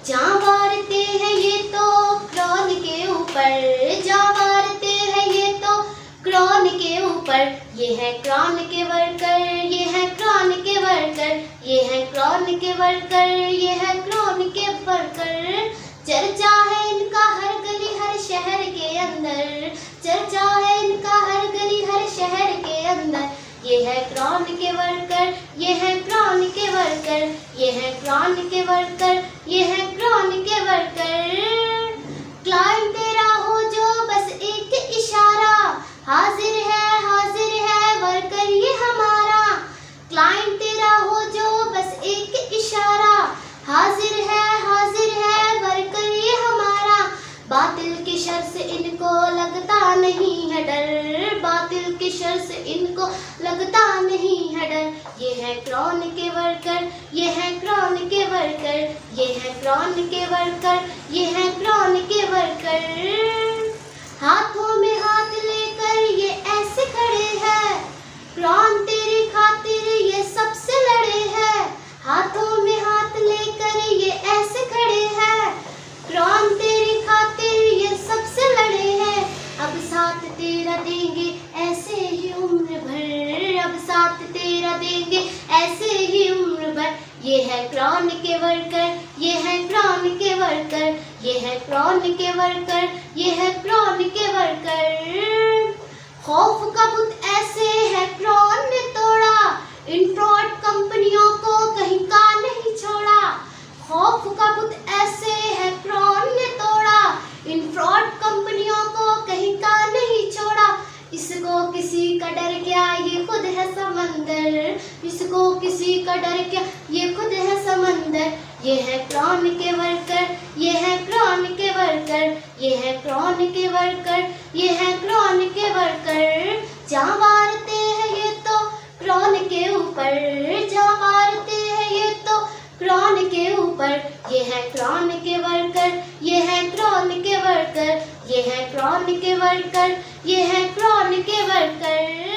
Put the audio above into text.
जहाँ मारते हैं ये तो क्रॉन के ऊपर, जहाँ मारते हैं ये तो क्रॉन के ऊपर। ये है क्रॉन के वर्कर, ये है क्रॉन के वर्कर, ये है क्रॉन के वर्कर, ये है क्रॉन के वर्कर। चर्चा है इनका हर गली हर शहर के अंदर, चर्चा है इनका हर गली हर शहर के अंदर। ये है क्रॉन के वर्कर, ये है क्रॉन के वर्कर, ये है क्रॉन के वर्कर, ये है क्रॉन के वर्कर। क्लाइंट तेरा हो जो बस एक इशारा, हाजिर है वर्कर ये हमारा। क्लाइंट तेरा हो जो बस एक इशारा, हाजिर है वर्कर ये हमारा। बातिल के शर से इनको लगता नहीं है डर, बातिल के शर से इनको लगता नहीं है डर। ये है क्रॉन के वर्कर, ये है क्रॉन के वर्कर, ये है क्रॉन के वर्कर, ये है क्रॉन के वर्कर। हाथों में हाथ लेकर ये ऐसे खड़े हैं, क्रॉन तेरी खातिर ये सबसे लड़े हैं। हाथों में हाथ लेकर ये ऐसे खड़े हैं, क्रॉन तेरी खातिर ये सबसे लड़े हैं। अब साथ तेरा देंगे ऐसे ही उम्र भर, अब साथ तेरा देंगे ऐसे ही उम्र भर। ये है क्रॉन के वर्कर, ये है क्रॉन के वर्कर, ये है क्रॉन के वर्कर, ये है क्रॉन के वर्कर। खौफ का बुत ऐसे है क्रॉन ने तोड़ा, इन फ्रॉड कंपनियों को कहीं का नहीं छोड़ा। खौफ का बुत ऐसे है क्रॉन ने तोड़ा, इन फ्रॉड कंपनियों को कहीं का नहीं छोड़ा। इसको किसी का डर क्या ये खुद है समंदर, इसको किसी का डर क्या ये खुद है समंदर। ये है क्रॉन के वर्कर, ये है क्रॉन के वर्कर, ये है क्रॉन के वर्कर, ये है क्रॉन के वर्कर। जहाँ मारते हैं ये तो क्रॉन के ऊपर, जहाँ मारते हैं ये तो क्रॉन के ऊपर। ये है क्रॉन के वर्कर, ये है क्रॉन के वर्कर, ये है क्रॉन के वर्कर, ये है क्रॉन के वर्कर।